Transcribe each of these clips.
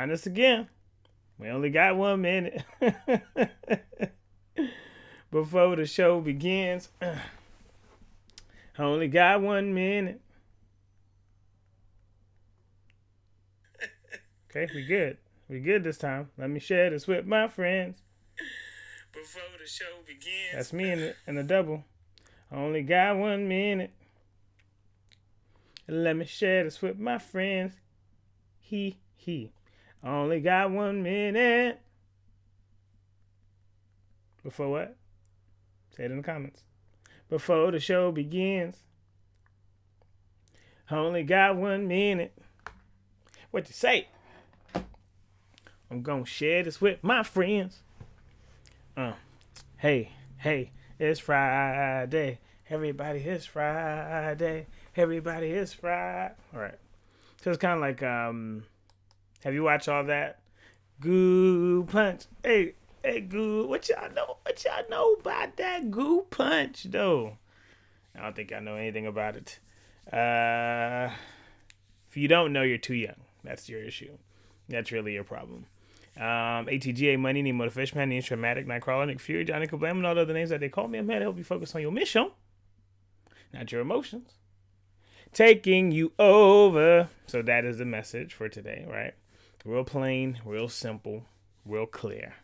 Remind us again. We only got 1 minute before the show begins. I only got 1 minute. Okay, we good. We good this time. Let me share this with my friends before the show begins. That's me in the double. I only got 1 minute. Let me share this with my friends. He. I only got 1 minute. Before what? Say it in the comments. Before the show begins. I only got 1 minute. What you say? I'm gonna share this with my friends. Hey, it's Friday. Everybody, it's Friday. Everybody, it's Friday. All right. So it's kind of like, have you watched all that? Goo Punch. Hey, Goo. What y'all know? What y'all know about that Goo Punch, though? I don't think I know anything about it. If you don't know, you're too young. That's your issue. That's really your problem. ATGA Money, Need Motivation Man, Need Traumatic, Nightcrawler, Nick Fury, Johnny Kablam, and all the other names that they call me. I'm here to help you focus on your mission, not your emotions. Taking you over. So that is the message for today, right? Real plain, real simple, real clear,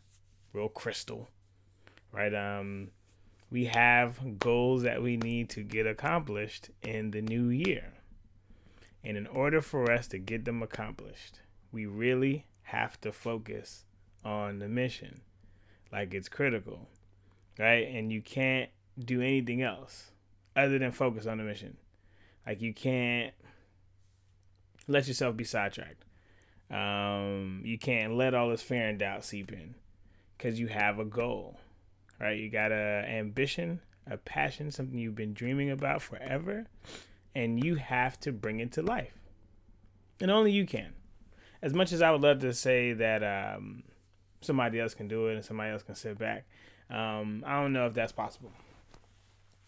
real crystal, right? We have goals that we need to get accomplished in the new year. And in order for us to get them accomplished, we really have to focus on the mission. Like, it's critical, right? And you can't do anything else other than focus on the mission. Like, you can't let yourself be sidetracked. You can't let all this fear and doubt seep in because you have a goal, right? You got a ambition, a passion, something you've been dreaming about forever, and you have to bring it to life. And only you can. As much as I would love to say that somebody else can do it and somebody else can sit back, I don't know if that's possible,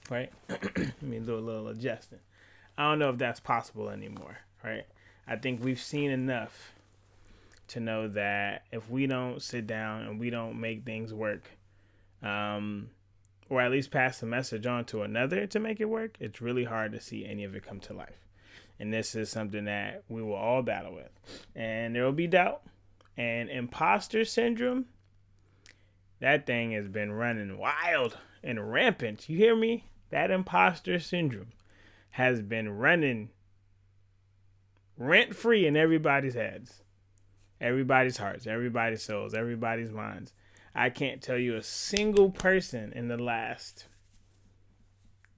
right? Let me do a little adjusting. I don't know if that's possible anymore, right? I think we've seen enough to know that if we don't sit down and we don't make things work, or at least pass the message on to another to make it work, it's really hard to see any of it come to life. And this is something that we will all battle with. And there will be doubt. And imposter syndrome, that thing has been running wild and rampant. You hear me? That imposter syndrome has been running rent-free in everybody's heads, everybody's hearts, everybody's souls, everybody's minds. I can't tell you a single person in the last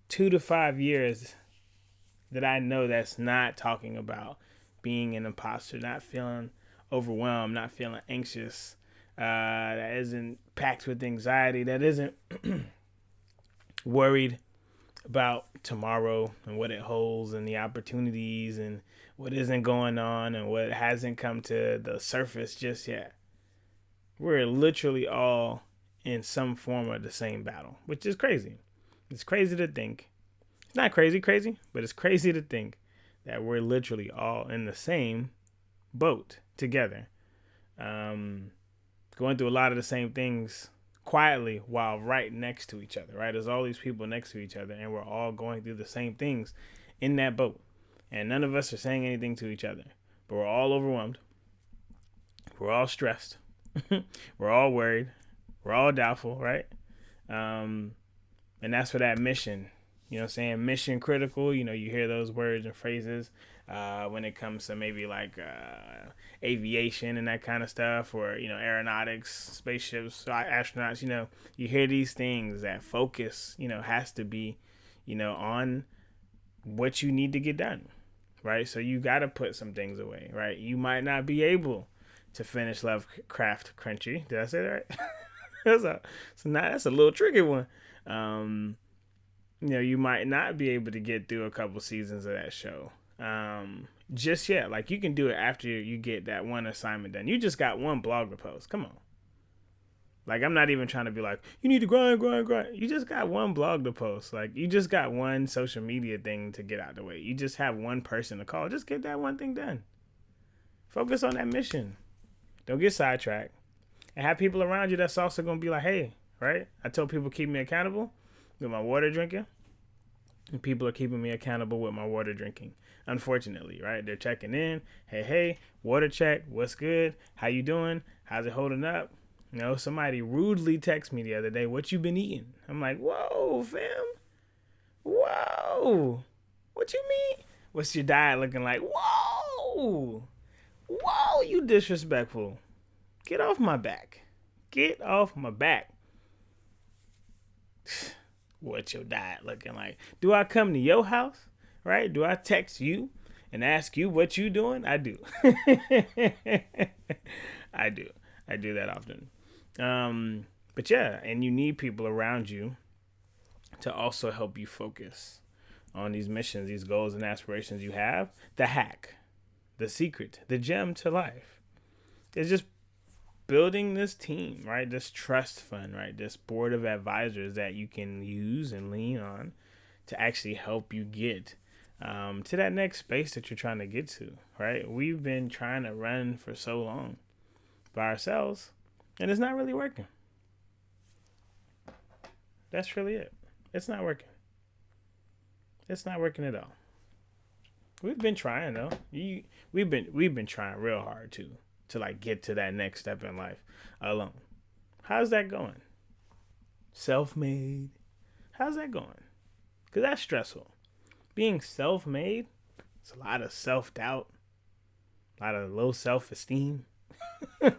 2 to 5 years that I know that's not talking about being an imposter, not feeling overwhelmed, not feeling anxious, that isn't packed with anxiety, that isn't worried about tomorrow and what it holds and the opportunities and what isn't going on and what hasn't come to the surface just yet. We're literally all in some form of the same battle, which is crazy. It's crazy to think. It's not crazy, but it's crazy to think that we're literally all in the same boat together, going through a lot of the same things quietly while right next to each other, right? There's all these people next to each other and we're all going through the same things in that boat. And none of us are saying anything to each other, but we're all overwhelmed. We're all stressed. We're all worried. We're all doubtful, right? And that's for that mission. You know what I'm saying? Mission critical. You know, you hear those words and phrases when it comes to maybe like aviation and that kind of stuff, or, you know, aeronautics, spaceships, astronauts. You know, you hear these things that focus, you know, has to be, you know, on what you need to get done, right? So you got to put some things away, right? You might not be able to finish Lovecraft Country. Did I say that right? That's a little tricky one. You know, you might not be able to get through a couple seasons of that show just yet. Like, you can do it after you get that one assignment done. You just got one blog to post. Come on. Like, I'm not even trying to be like, you need to grind. You just got one blog to post. Like, you just got one social media thing to get out of the way. You just have one person to call. Just get that one thing done. Focus on that mission. Don't get sidetracked. And have people around you that's also going to be like, hey, right? I told people keep me accountable with my water drinking. And people are keeping me accountable with my water drinking. Unfortunately, right? They're checking in. Hey, water check. What's good? How you doing? How's it holding up? You know, somebody rudely texted me the other day, what you been eating? I'm like, whoa, fam. Whoa. What you mean? What's your diet looking like? Whoa. Whoa, you disrespectful. Get off my back. Get off my back. What's your diet looking like? Do I come to your house? Right? Do I text you and ask you what you doing? I do. I do. I do that often. But yeah, and you need people around you to also help you focus on these missions, these goals and aspirations you have. The hack, the secret, the gem to life is just building this team, right? This trust fund, right? This board of advisors that you can use and lean on to actually help you get to that next space that you're trying to get to, right? We've been trying to run for so long by ourselves, and it's not really working. That's really it. It's not working. It's not working at all. We've been trying though. We've been trying real hard to like get to that next step in life alone. How's that going? Self-made. How's that going? Because that's stressful. Being self-made, it's a lot of self-doubt, a lot of low self-esteem, a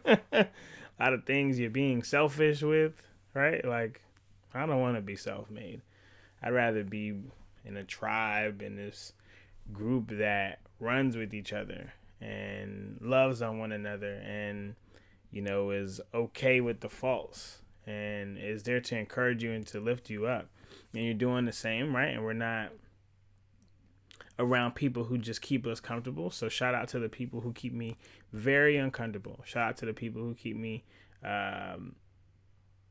lot of things you're being selfish with, right? Like, I don't want to be self-made. I'd rather be in a tribe, in this group that runs with each other and loves on one another and, you know, is okay with the faults and is there to encourage you and to lift you up. And you're doing the same, right? And we're not around people who just keep us comfortable. So shout out to the people who keep me very uncomfortable. Shout out to the people who keep me,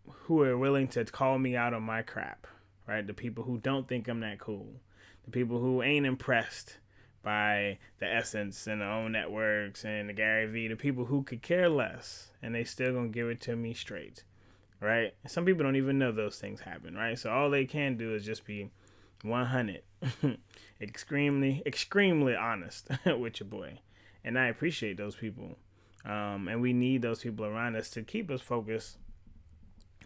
who are willing to call me out on my crap, right? The people who don't think I'm that cool. The people who ain't impressed by the Essence and the Own Networks and the Gary Vee. The people who could care less and they still gonna give it to me straight, right? Some people don't even know those things happen, right? So all they can do is just be 100, extremely honest with your boy. And I appreciate those people. And we need those people around us to keep us focused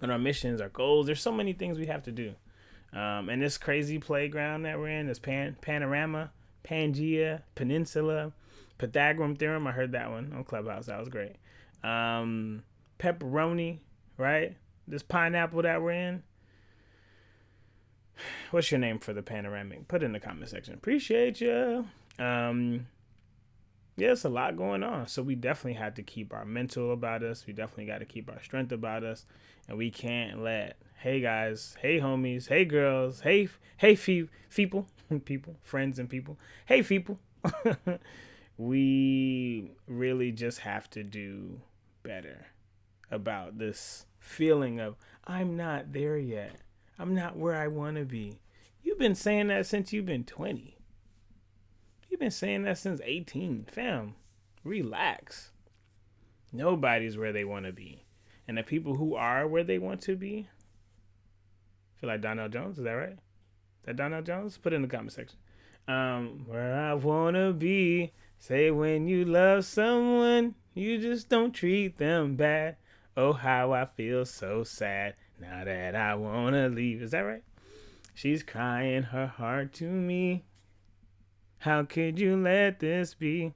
on our missions, our goals. There's so many things we have to do. And this crazy playground that we're in, this panorama, Pangea, Peninsula, Pythagorean Theorem. I heard that one on Clubhouse. That was great. Pepperoni, right? This pineapple that we're in. What's your name for the panoramic? Put it in the comment section. Appreciate you. Yeah, it's a lot going on. So we definitely have to keep our mental about us. We definitely got to keep our strength about us. And we can't let, hey guys, hey homies, hey girls, hey people, friends and people. Hey people. We really just have to do better about this feeling of, I'm not there yet. I'm not where I want to be. You've been saying that since you've been 20. You've been saying that since 18. Fam, relax. Nobody's where they want to be. And the people who are where they want to be, I feel like Donnell Jones, is that right? Is that Donnell Jones? Put it in the comment section. Where I want to be. Say when you love someone, you just don't treat them bad. Oh, how I feel so sad now that I want to leave. Is that right? She's crying her heart to me. How could you let this be?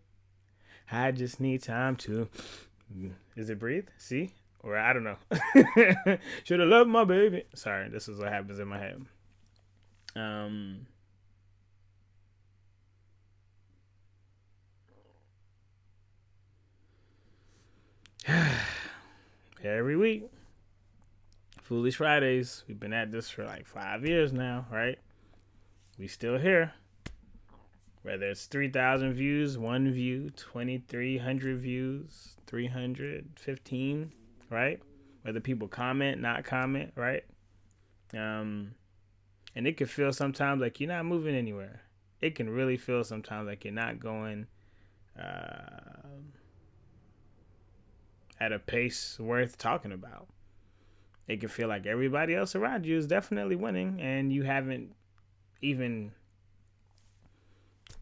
I just need time to... Is it breathe? See? Or I don't know. Should have loved my baby. Sorry, this is what happens in my head. Every week. Foolies Fridays. We've been at this for like 5 years now, right? We still here. Whether it's 3,000 views, 1 view, 2,300 views, 315, right? Whether people comment, not comment, right? And it can feel sometimes like you're not moving anywhere. It can really feel sometimes like you're not going at a pace worth talking about. It can feel like everybody else around you is definitely winning, and you haven't even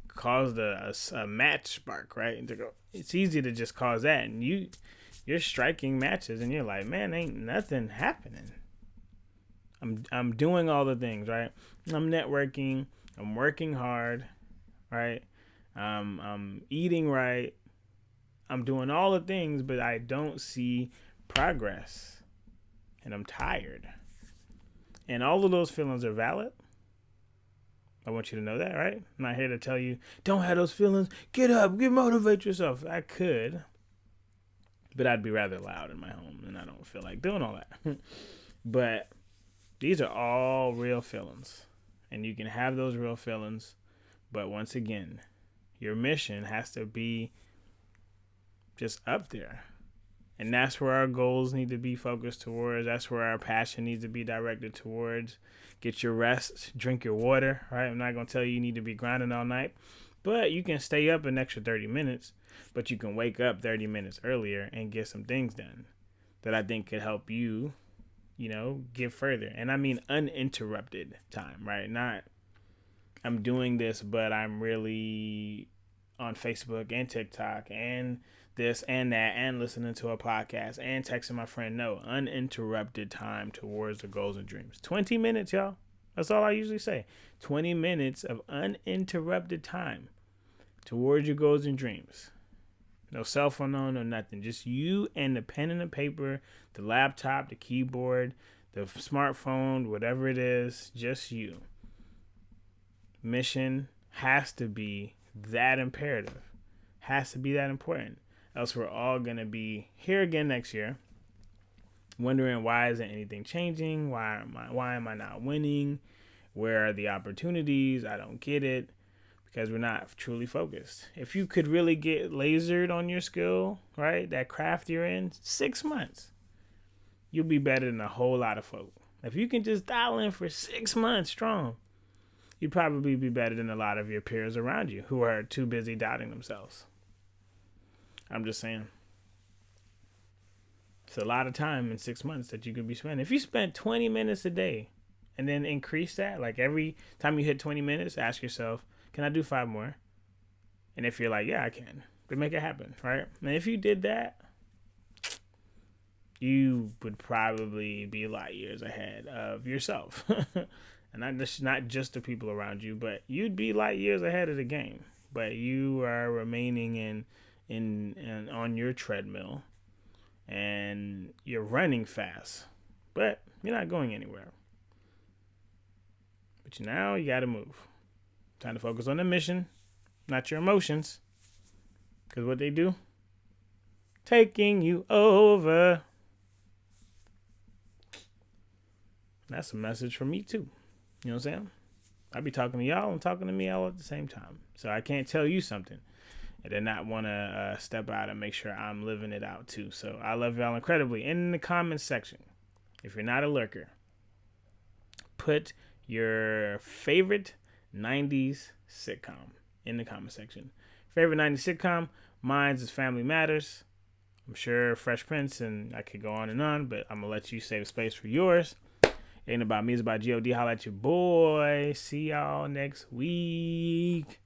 caused a match spark, right? It's easy to just cause that, and you're striking matches, and you're like, man, ain't nothing happening. I'm doing all the things, right? I'm networking. I'm working hard, right? I'm eating right. I'm doing all the things, but I don't see progress. And I'm tired. And all of those feelings are valid. I want you to know that, right? I'm not here to tell you, don't have those feelings. Get up, motivate yourself. I could, but I'd be rather loud in my home, and I don't feel like doing all that. But these are all real feelings. And you can have those real feelings. But once again, your mission has to be just up there. And that's where our goals need to be focused towards. That's where our passion needs to be directed towards. Get your rest, drink your water, right? I'm not going to tell you need to be grinding all night, but you can stay up an extra 30 minutes, but you can wake up 30 minutes earlier and get some things done that I think could help you, get further. And I mean uninterrupted time, right? Not I'm doing this, but I'm really on Facebook and TikTok and this and that and listening to a podcast and texting my friend. No, uninterrupted time towards the goals and dreams. 20 minutes, y'all. That's all I usually say. 20 minutes of uninterrupted time towards your goals and dreams. No cell phone on or nothing. Just you and the pen and the paper, the laptop, the keyboard, the smartphone, whatever it is, just you. Mission has to be that imperative. Has to be that important. Else we're all going to be here again next year wondering why isn't anything changing? Why am I not winning? Where are the opportunities? I don't get it, because we're not truly focused. If you could really get lasered on your skill, right, that craft you're in, 6 months, you'll be better than a whole lot of folk. If you can just dial in for 6 months strong, you'd probably be better than a lot of your peers around you who are too busy doubting themselves. I'm just saying. It's a lot of time in 6 months that you could be spending. If you spent 20 minutes a day and then increase that, like every time you hit 20 minutes, ask yourself, can I do 5 more? And if you're like, yeah, I can, then make it happen, right? And if you did that, you would probably be light years ahead of yourself. And not just the people around you, but you'd be light years ahead of the game. But you are remaining in on your treadmill, and you're running fast, but you're not going anywhere. But now you got to move. Time to focus on the mission, not your emotions, because what they do, taking you over. That's a message for me too. You know what I'm saying? I be talking to y'all and talking to me all at the same time. So I can't tell you something and then not want to step out and make sure I'm living it out too. So I love y'all incredibly. In the comments section, if you're not a lurker, put your favorite 90s sitcom in the comment section. Favorite 90s sitcom? Mine's is Family Matters. I'm sure Fresh Prince, and I could go on, but I'm going to let you save space for yours. Ain't about me, it's about G.O.D. Holla at your boy. See y'all next week.